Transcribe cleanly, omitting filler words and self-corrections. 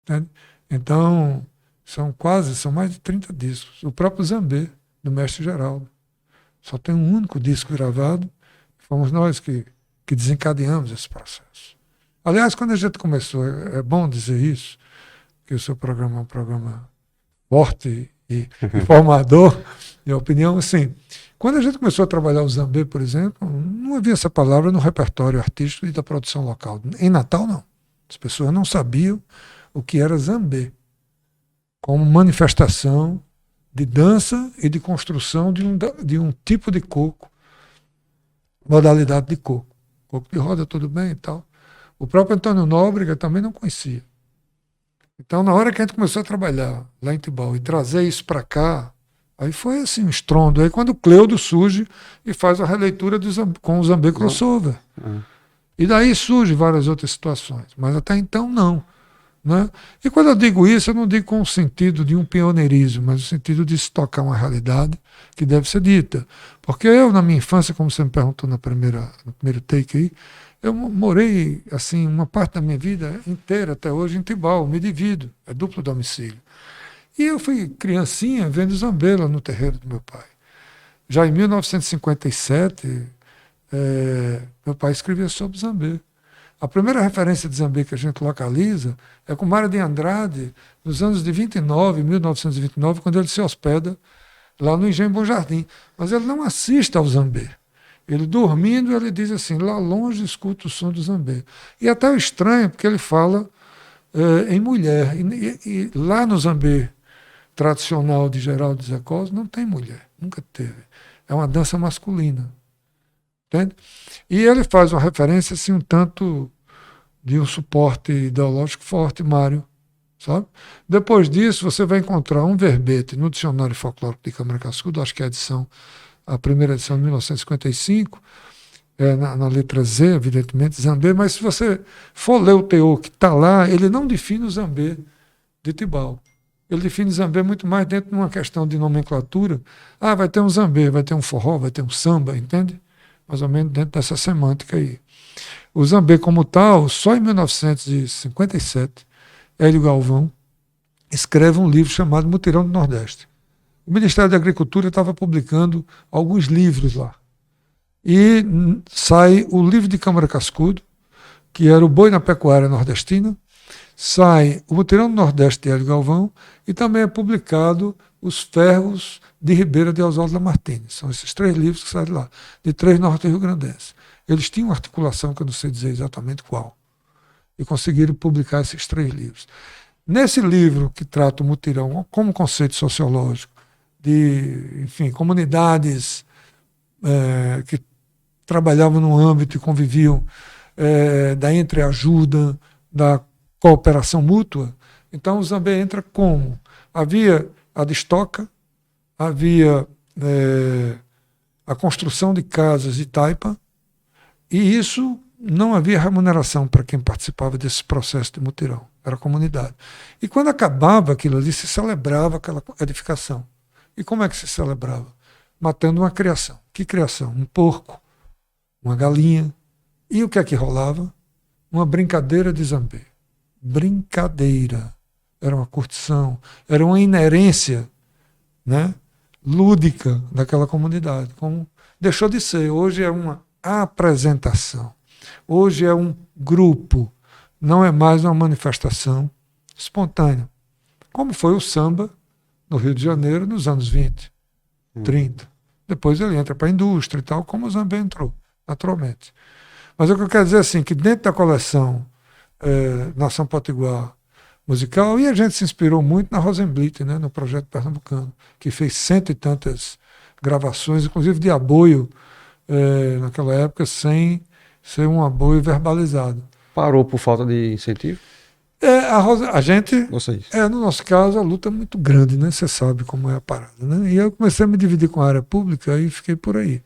Entende? Então, são mais de 30 discos. O próprio Zambê, do Mestre Geraldo. Só tem um único disco gravado. Fomos nós que desencadeamos esse processo. Aliás, quando a gente começou, é bom dizer isso, que o seu programa é um programa forte e formador de opinião. Assim, quando a gente começou a trabalhar o Zambê, por exemplo, não havia essa palavra no repertório artístico e da produção local. Em Natal, não. As pessoas não sabiam o que era Zambê, como manifestação de dança e de construção de um tipo de coco, modalidade de coco. Coco de roda, tudo bem e tal. O próprio Antônio Nóbrega também não conhecia. Então, na hora que a gente começou a trabalhar lá em Tibau e trazer isso para cá, aí foi assim um estrondo. Aí quando o Cleudo surge e faz a releitura com o Zambê Crossover. E daí surgem várias outras situações. Mas até então, não. Né? E quando eu digo isso, eu não digo com o sentido de um pioneirismo, mas o sentido de se tocar uma realidade que deve ser dita. Porque eu, na minha infância, como você me perguntou no primeiro take aí, eu morei, assim, uma parte da minha vida inteira, até hoje, em Tibau, me divido, é duplo domicílio. E eu fui criancinha vendo Zambê lá no terreiro do meu pai. Já em 1957, meu pai escrevia sobre Zambê. A primeira referência de Zambê que a gente localiza é com Mário de Andrade, nos anos de 1929, quando ele se hospeda lá no Engenho Bom Jardim. Mas ele não assiste ao Zambê. Ele dormindo, ele diz assim, lá longe escuta o som do Zambê. E até o estranho, porque ele fala em mulher. E lá no Zambê tradicional de Geraldo Zé Cos, não tem mulher, nunca teve. É uma dança masculina. Entende? E ele faz uma referência assim, um tanto de um suporte ideológico forte, Mário. Sabe? Depois disso, você vai encontrar um verbete no Dicionário Folclórico de Câmara Cascudo, acho que é a primeira edição de 1955, na letra Z, evidentemente, Zambê, mas se você for ler o teor que está lá, ele não define o Zambê de Tibau. Ele define Zambê muito mais dentro de uma questão de nomenclatura. Ah, vai ter um Zambê, vai ter um forró, vai ter um samba, entende? Mais ou menos dentro dessa semântica aí. O Zambê como tal, só em 1957, Hélio Galvão escreve um livro chamado Mutirão do Nordeste. O Ministério da Agricultura estava publicando alguns livros lá. E sai o livro de Câmara Cascudo, que era o Boi na Pecuária Nordestina, sai o Mutirão do Nordeste de Hélio Galvão e também é publicado Os Ferros de Ribeira de Oswaldo Martins. São esses 3 livros que saem de lá, de 3 norte-riograndenses. Eles tinham uma articulação que eu não sei dizer exatamente qual. E conseguiram publicar esses 3 livros. Nesse livro que trata o mutirão como conceito sociológico, de, enfim, comunidades que trabalhavam no âmbito e conviviam da entreajuda, da cooperação mútua, então o Zambê entra como? Havia a destoca, havia a construção de casas de taipa, e isso não havia remuneração para quem participava desse processo de mutirão, era a comunidade. E quando acabava aquilo ali, se celebrava aquela edificação. E como é que se celebrava? Matando uma criação. Que criação? Um porco, uma galinha. E o que é que rolava? Uma brincadeira de Zambê. Brincadeira. Era uma curtição, era uma inerência, né, lúdica daquela comunidade. Como deixou de ser. Hoje é uma apresentação. Hoje é um grupo. Não é mais uma manifestação espontânea. Como foi o samba no Rio de Janeiro nos anos 20, 30. Depois ele entra para a indústria e tal, como o Zambê entrou, naturalmente. Mas o que eu quero dizer assim, que dentro da coleção Nação Potiguar musical, e a gente se inspirou muito na Rosenblit, né, no projeto pernambucano, que fez 100 e tantas gravações, inclusive de aboio, naquela época, sem ser um aboio verbalizado. Parou por falta de incentivo? A gente, Vocês. no nosso caso, a luta é muito grande, né? Você sabe como é a parada, né? E eu comecei a me dividir com a área pública e fiquei por aí.